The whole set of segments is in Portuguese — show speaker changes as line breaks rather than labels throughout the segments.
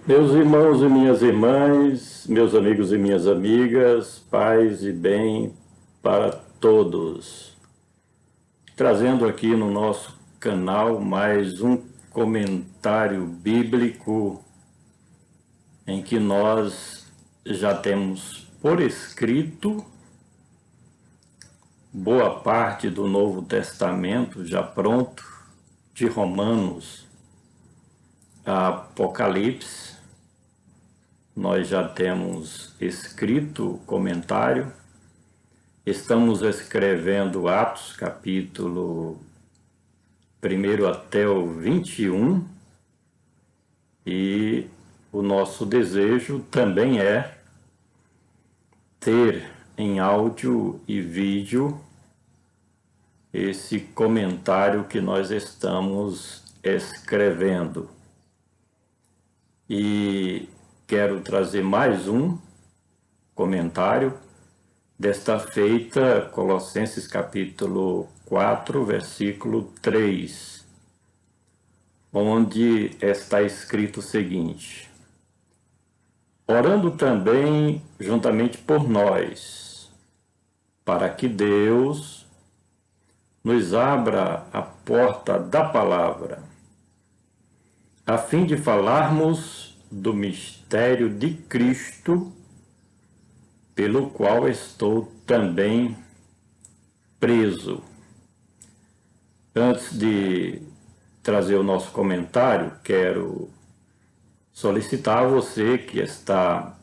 Meus irmãos e minhas irmãs, meus amigos e minhas amigas, paz e bem para todos. Trazendo aqui no nosso canal mais um comentário bíblico em que nós já temos por escrito boa parte do Novo Testamento já pronto, de Romanos a Apocalipse. Nós já temos escrito o comentário, estamos escrevendo Atos, capítulo 1 até o 21, e o nosso desejo também é ter em áudio e vídeo esse comentário que nós estamos escrevendo. E quero trazer mais um comentário, desta feita, Colossenses capítulo 4, versículo 3, onde está escrito o seguinte: orando também juntamente por nós, para que Deus nos abra a porta da palavra, a fim de falarmos do mistério de Cristo, pelo qual estou também preso. Antes de trazer o nosso comentário, quero solicitar a você que está,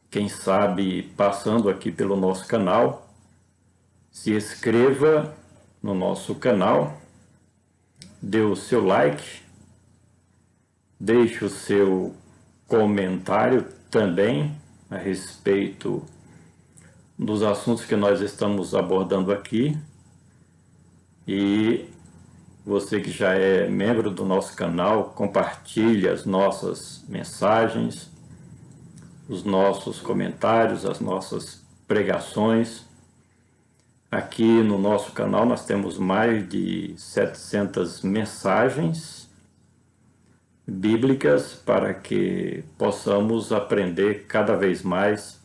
quem sabe, passando aqui pelo nosso canal, se inscreva no nosso canal, dê o seu like, deixe o seu comentário também a respeito dos assuntos que nós estamos abordando aqui. E você que já é membro do nosso canal, compartilhe as nossas mensagens, os nossos comentários, as nossas pregações. Aqui no nosso canal nós temos mais de 700 mensagens bíblicas para que possamos aprender cada vez mais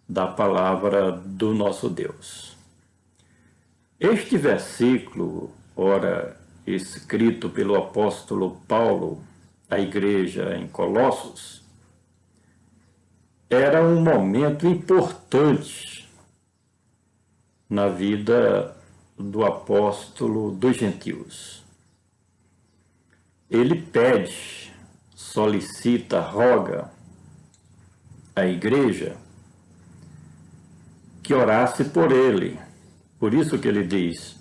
da palavra do nosso Deus. Este versículo, ora escrito pelo apóstolo Paulo à igreja em Colossos, era um momento importante na vida do apóstolo dos gentios. Ele pede, solicita, roga à igreja que orasse por ele. Por isso que ele diz,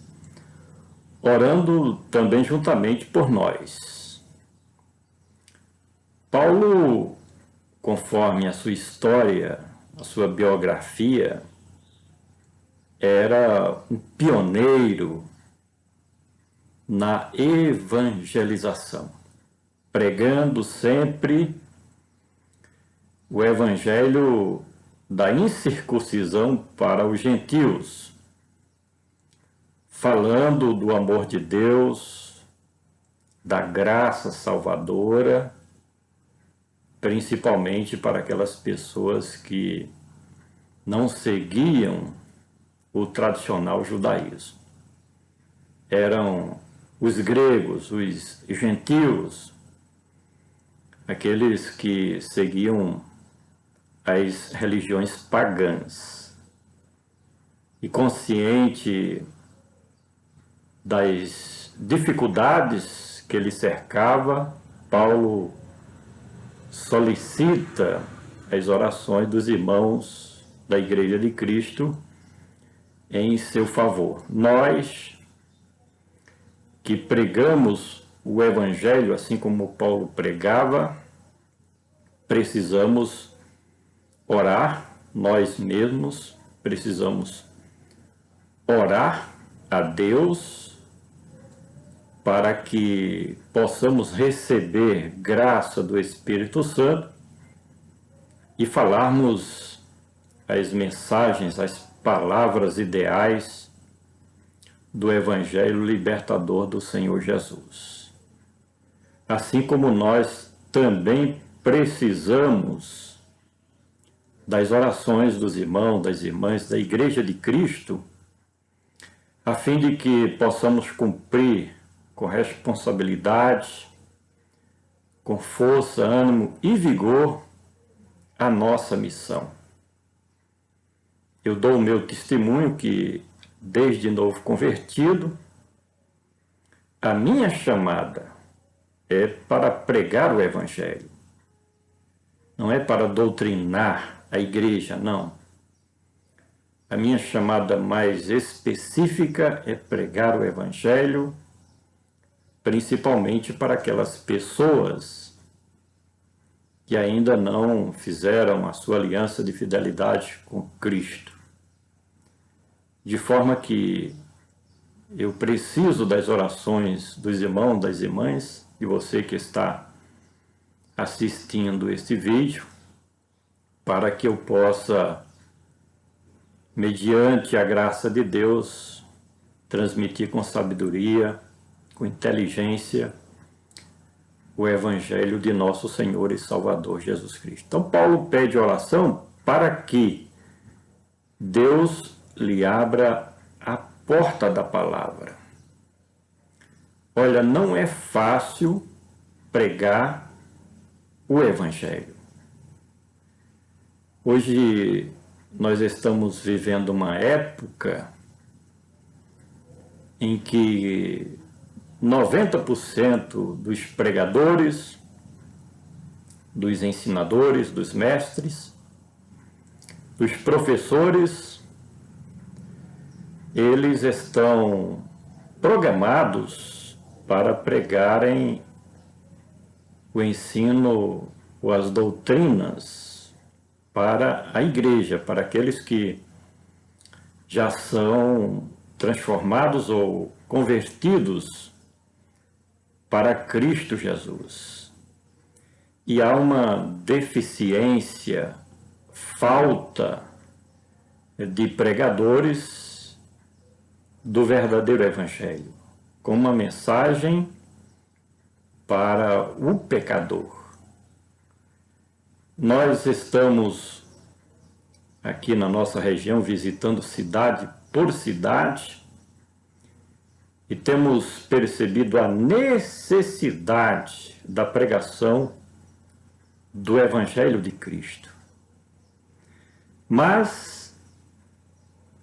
orando também juntamente por nós. Paulo, conforme a sua história, a sua biografia, era um pioneiro na evangelização, pregando sempre o evangelho da incircuncisão para os gentios, falando do amor de Deus, da graça salvadora, principalmente para aquelas pessoas que não seguiam o tradicional judaísmo. Eram os gregos, os gentios, aqueles que seguiam as religiões pagãs. E consciente das dificuldades que ele cercava, Paulo solicita as orações dos irmãos da Igreja de Cristo em seu favor. Nós que pregamos o Evangelho, assim como Paulo pregava, precisamos orar, nós mesmos precisamos orar a Deus para que possamos receber graça do Espírito Santo e falarmos as mensagens, as palavras ideais do Evangelho libertador do Senhor Jesus. Assim como nós também precisamos das orações dos irmãos, das irmãs da Igreja de Cristo, a fim de que possamos cumprir com responsabilidade, com força, ânimo e vigor a nossa missão. Eu dou o meu testemunho que, desde novo convertido, a minha chamada é para pregar o Evangelho. Não é para doutrinar a igreja, não. A minha chamada mais específica é pregar o Evangelho, principalmente para aquelas pessoas que ainda não fizeram a sua aliança de fidelidade com Cristo. De forma que eu preciso das orações dos irmãos, das irmãs, e você que está assistindo este vídeo, para que eu possa, mediante a graça de Deus, transmitir com sabedoria, com inteligência, o Evangelho de nosso Senhor e Salvador Jesus Cristo. Então, Paulo pede oração para que Deus lhe abra a porta da palavra. Olha, não é fácil pregar o Evangelho. Hoje nós estamos vivendo uma época em que 90% dos pregadores, dos ensinadores, dos mestres, dos professores, eles estão programados para pregarem o ensino ou as doutrinas para a igreja, para aqueles que já são transformados ou convertidos para Cristo Jesus. E há uma deficiência, falta de pregadores do verdadeiro Evangelho, com uma mensagem para o pecador. Nós estamos aqui na nossa região visitando cidade por cidade e temos percebido a necessidade da pregação do Evangelho de Cristo. Mas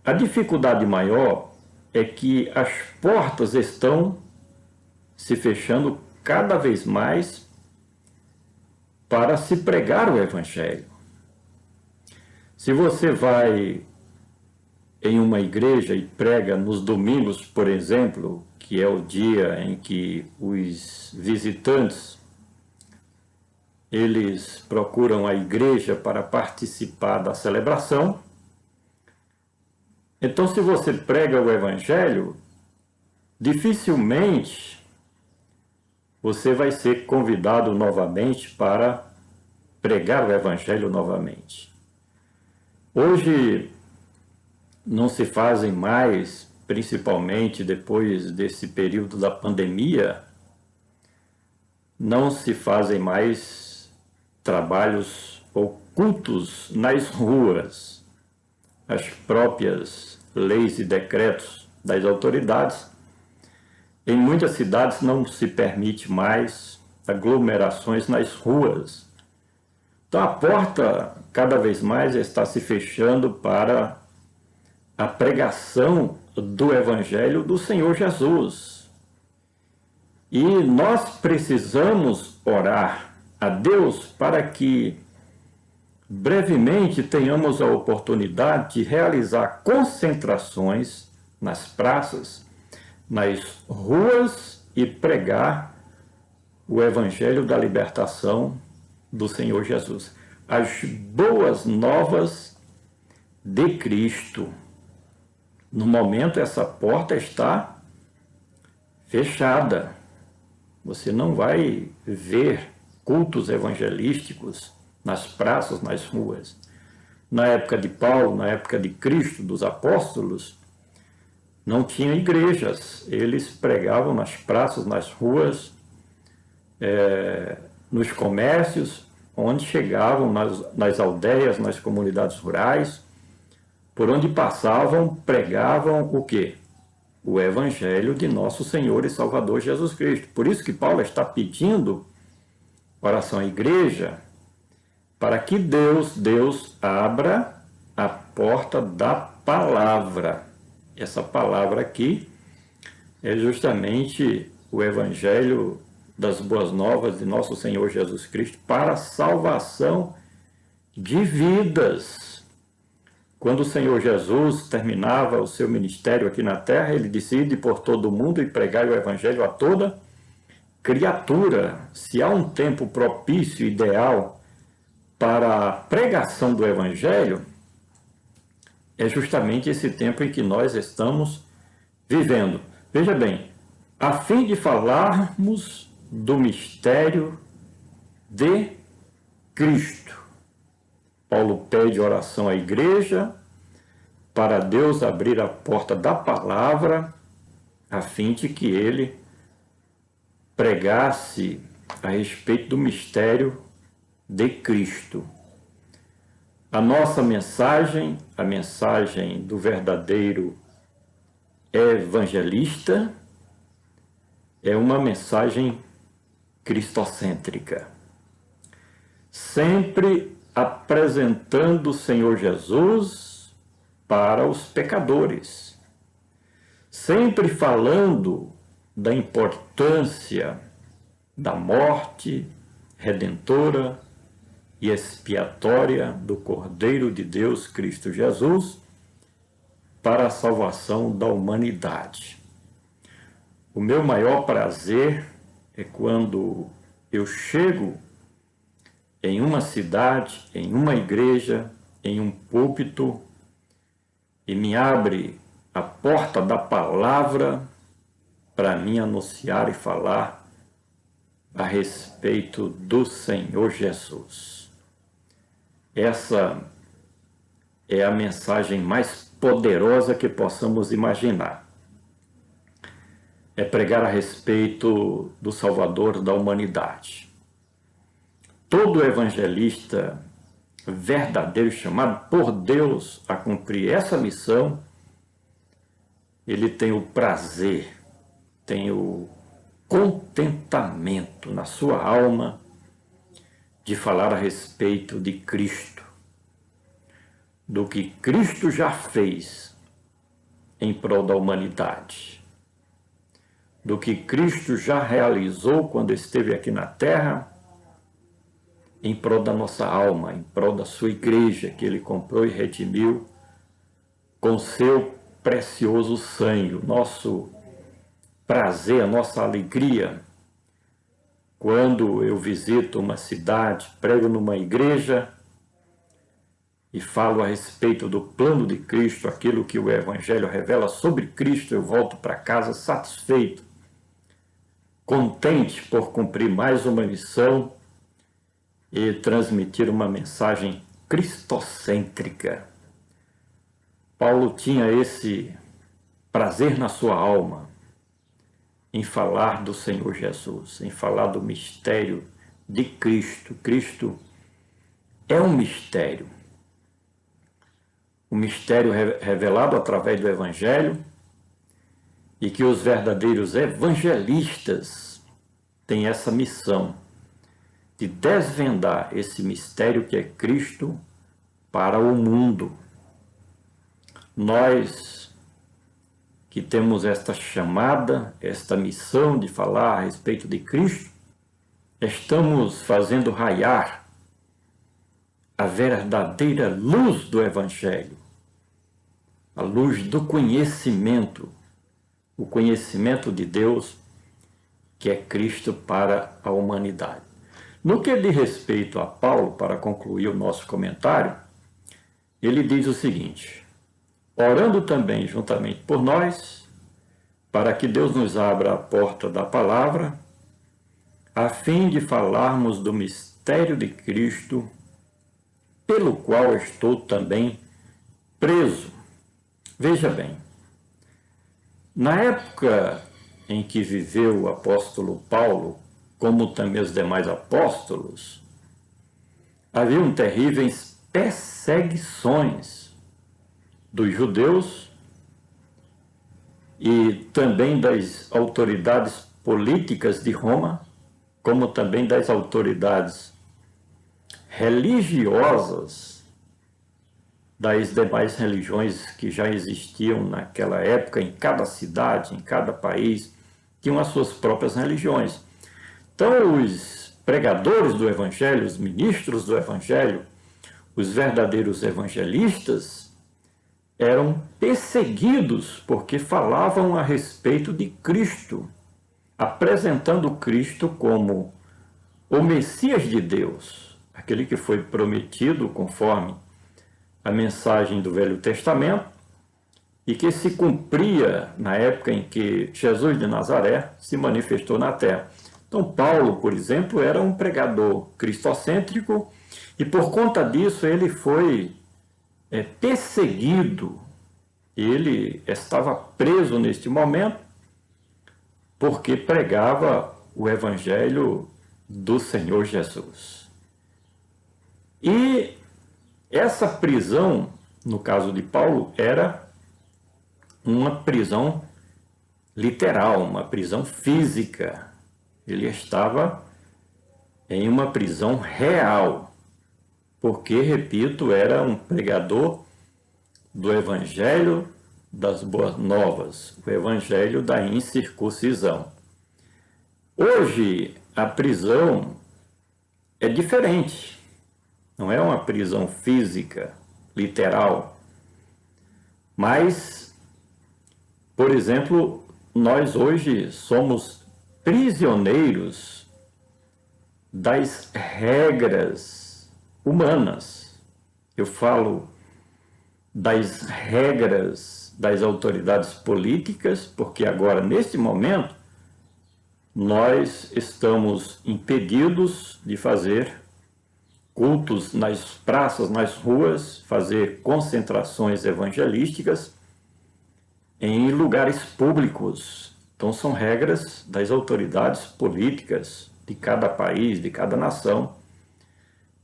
a dificuldade maior é que as portas estão se fechando cada vez mais para se pregar o Evangelho. Se você vai em uma igreja e prega nos domingos, por exemplo, que é o dia em que os visitantes eles procuram a igreja para participar da celebração, então se você prega o Evangelho, dificilmente você vai ser convidado novamente para pregar o Evangelho novamente. Hoje não se fazem mais, principalmente depois desse período da pandemia, não se fazem mais trabalhos ou cultos nas ruas. As próprias leis e decretos das autoridades, em muitas cidades não se permite mais aglomerações nas ruas. Então a porta cada vez mais está se fechando para a pregação do Evangelho do Senhor Jesus. E nós precisamos orar a Deus para que brevemente tenhamos a oportunidade de realizar concentrações nas praças, nas ruas e pregar o Evangelho da libertação do Senhor Jesus. As boas novas de Cristo. No momento, essa porta está fechada. Você não vai ver cultos evangelísticos nas praças, nas ruas. Na época de Paulo, na época de Cristo, dos apóstolos, não tinha igrejas. Eles pregavam nas praças, nas ruas, nos comércios, onde chegavam, nas aldeias, nas comunidades rurais, por onde passavam, pregavam o quê? O Evangelho de nosso Senhor e Salvador Jesus Cristo. Por isso que Paulo está pedindo oração à igreja, para que Deus abra a porta da palavra. Essa palavra aqui é justamente o Evangelho das Boas Novas de nosso Senhor Jesus Cristo para a salvação de vidas. Quando o Senhor Jesus terminava o seu ministério aqui na terra, ele disse: ide por todo o mundo e pregai o Evangelho a toda criatura. Se há um tempo propício, ideal para a pregação do Evangelho, é justamente esse tempo em que nós estamos vivendo. Veja bem, a fim de falarmos do mistério de Cristo. Paulo pede oração à igreja para Deus abrir a porta da palavra, a fim de que ele pregasse a respeito do mistério de Cristo. A nossa mensagem, a mensagem do verdadeiro evangelista, é uma mensagem cristocêntrica, sempre apresentando o Senhor Jesus para os pecadores, sempre falando da importância da morte redentora e expiatória do Cordeiro de Deus, Cristo Jesus, para a salvação da humanidade. O meu maior prazer é quando eu chego em uma cidade, em uma igreja, em um púlpito, e me abre a porta da palavra para mim anunciar e falar a respeito do Senhor Jesus. Essa é a mensagem mais poderosa que possamos imaginar. É pregar a respeito do Salvador da humanidade. Todo evangelista verdadeiro, chamado por Deus a cumprir essa missão, ele tem o prazer, tem o contentamento na sua alma de falar a respeito de Cristo, do que Cristo já fez em prol da humanidade, do que Cristo já realizou quando esteve aqui na terra, em prol da nossa alma, em prol da sua igreja, que ele comprou e redimiu com seu precioso sangue. O nosso prazer, a nossa alegria, quando eu visito uma cidade, prego numa igreja e falo a respeito do plano de Cristo, aquilo que o Evangelho revela sobre Cristo, eu volto para casa satisfeito, contente por cumprir mais uma missão e transmitir uma mensagem cristocêntrica. Paulo tinha esse prazer na sua alma em falar do Senhor Jesus, em falar do mistério de Cristo. Cristo é um mistério. O mistério revelado através do Evangelho, e que os verdadeiros evangelistas têm essa missão de desvendar esse mistério que é Cristo para o mundo. Nós que temos esta chamada, esta missão de falar a respeito de Cristo, estamos fazendo raiar a verdadeira luz do Evangelho, a luz do conhecimento, o conhecimento de Deus, que é Cristo para a humanidade. No que diz respeito a Paulo, para concluir o nosso comentário, ele diz o seguinte: orando também juntamente por nós, para que Deus nos abra a porta da palavra, a fim de falarmos do mistério de Cristo, pelo qual estou também preso. Veja bem, na época em que viveu o apóstolo Paulo, como também os demais apóstolos, haviam terríveis perseguições dos judeus e também das autoridades políticas de Roma, como também das autoridades religiosas das demais religiões que já existiam naquela época. Em cada cidade, em cada país, tinham as suas próprias religiões. Então, os pregadores do Evangelho, os ministros do Evangelho, os verdadeiros evangelistas, eram perseguidos porque falavam a respeito de Cristo, apresentando Cristo como o Messias de Deus, aquele que foi prometido conforme a mensagem do Velho Testamento e que se cumpria na época em que Jesus de Nazaré se manifestou na terra. Então, Paulo, por exemplo, era um pregador cristocêntrico e, por conta disso, ele foi perseguido. Ele estava preso neste momento porque pregava o Evangelho do Senhor Jesus. E essa prisão, no caso de Paulo, era uma prisão literal, uma prisão física. Ele estava em uma prisão real, porque, repito, era um pregador do Evangelho das Boas Novas, o Evangelho da incircuncisão. Hoje, a prisão é diferente, não é uma prisão física, literal, mas, por exemplo, nós hoje somos prisioneiros das regras humanas. Eu falo das regras das autoridades políticas, porque agora, neste momento, nós estamos impedidos de fazer cultos nas praças, nas ruas, fazer concentrações evangelísticas em lugares públicos. Então, são regras das autoridades políticas de cada país, de cada nação,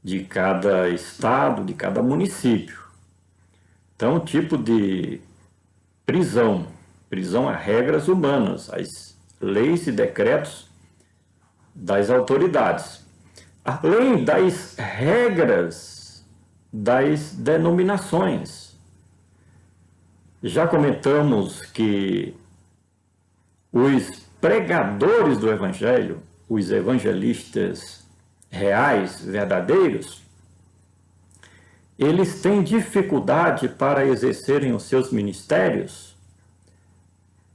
de cada estado, de cada município. Então, um tipo de prisão a regras humanas, as leis e decretos das autoridades, além das regras das denominações. Já comentamos que os pregadores do Evangelho, os evangelistas reais, verdadeiros, eles têm dificuldade para exercerem os seus ministérios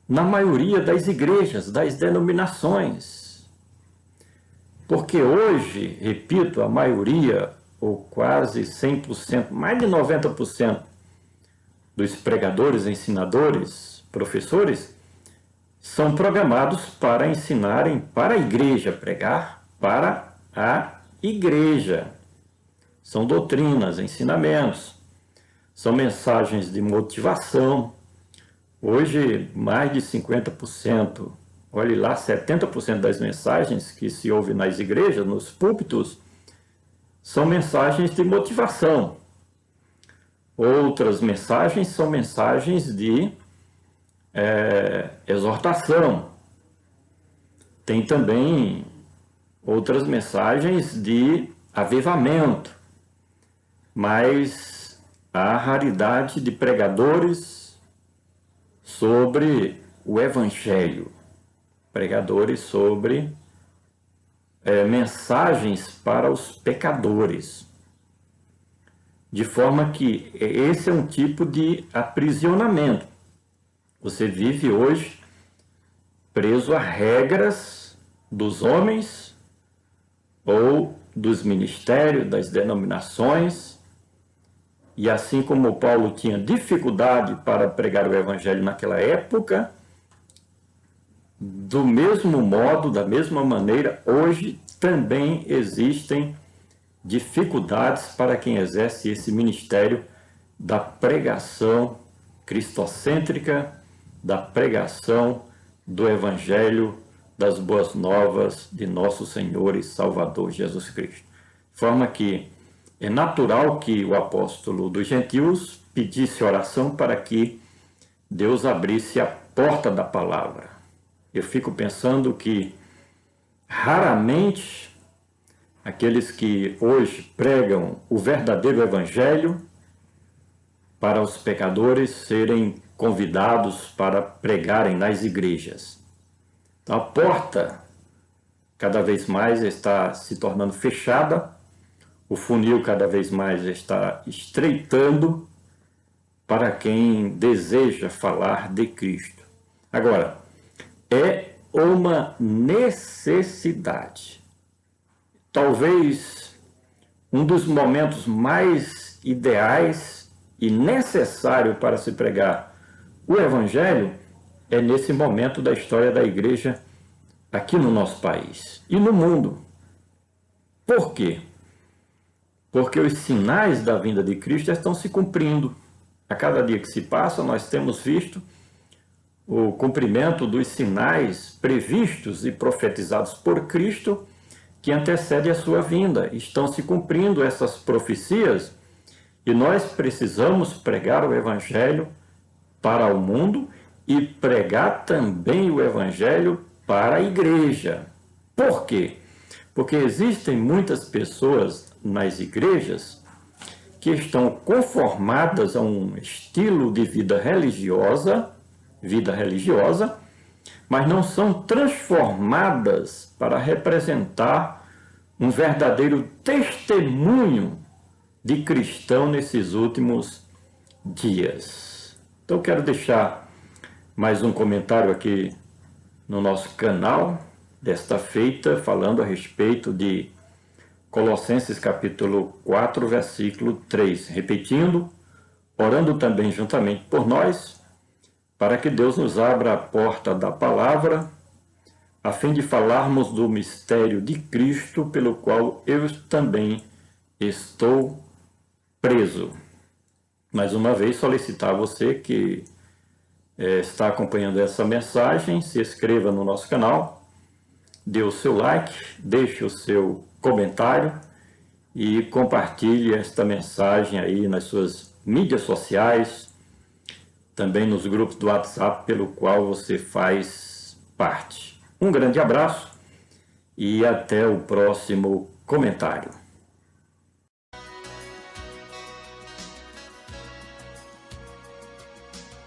na maioria das igrejas, das denominações. Porque hoje, repito, a maioria, ou quase 100%, mais de 90% dos pregadores, ensinadores, professores, são programados para ensinarem para a igreja, pregar para a igreja. São doutrinas, ensinamentos, são mensagens de motivação. Hoje, mais de 50%, olhe lá, 70% das mensagens que se ouve nas igrejas, nos púlpitos, são mensagens de motivação. Outras mensagens são mensagens de exortação. Tem também outras mensagens de avivamento, mas há raridade de pregadores sobre o Evangelho, pregadores sobre mensagens para os pecadores, de forma que esse é um tipo de aprisionamento. Você vive hoje preso a regras dos homens ou dos ministérios, das denominações, e assim como Paulo tinha dificuldade para pregar o Evangelho naquela época, do mesmo modo, da mesma maneira, hoje também existem dificuldades para quem exerce esse ministério da pregação cristocêntrica, da pregação do Evangelho das boas novas de nosso Senhor e Salvador Jesus Cristo. De forma que é natural que o apóstolo dos gentios pedisse oração para que Deus abrisse a porta da palavra. Eu fico pensando que raramente aqueles que hoje pregam o verdadeiro evangelho para os pecadores serem convidados para pregarem nas igrejas. Então, a porta cada vez mais está se tornando fechada, o funil cada vez mais está estreitando para quem deseja falar de Cristo. Agora, é uma necessidade. Talvez um dos momentos mais ideais e necessário para se pregar o Evangelho é nesse momento da história da igreja aqui no nosso país e no mundo. Por quê? Porque os sinais da vinda de Cristo estão se cumprindo. A cada dia que se passa, nós temos visto o cumprimento dos sinais previstos e profetizados por Cristo que antecede a sua vinda. Estão se cumprindo essas profecias e nós precisamos pregar o Evangelho para o mundo e pregar também o Evangelho para a igreja. Por quê? Porque existem muitas pessoas nas igrejas que estão conformadas a um estilo de vida religiosa, mas não são transformadas para representar um verdadeiro testemunho de cristão nesses últimos dias. Então, eu quero deixar mais um comentário aqui no nosso canal desta feita, falando a respeito de Colossenses capítulo 4, versículo 3. Repetindo, orando também juntamente por nós, para que Deus nos abra a porta da palavra, a fim de falarmos do mistério de Cristo, pelo qual eu também estou preso. Mais uma vez, solicitar a você que está acompanhando essa mensagem, se inscreva no nosso canal, dê o seu like, deixe o seu comentário e compartilhe esta mensagem aí nas suas mídias sociais, também nos grupos do WhatsApp pelo qual você faz parte. Um grande abraço e até o próximo comentário.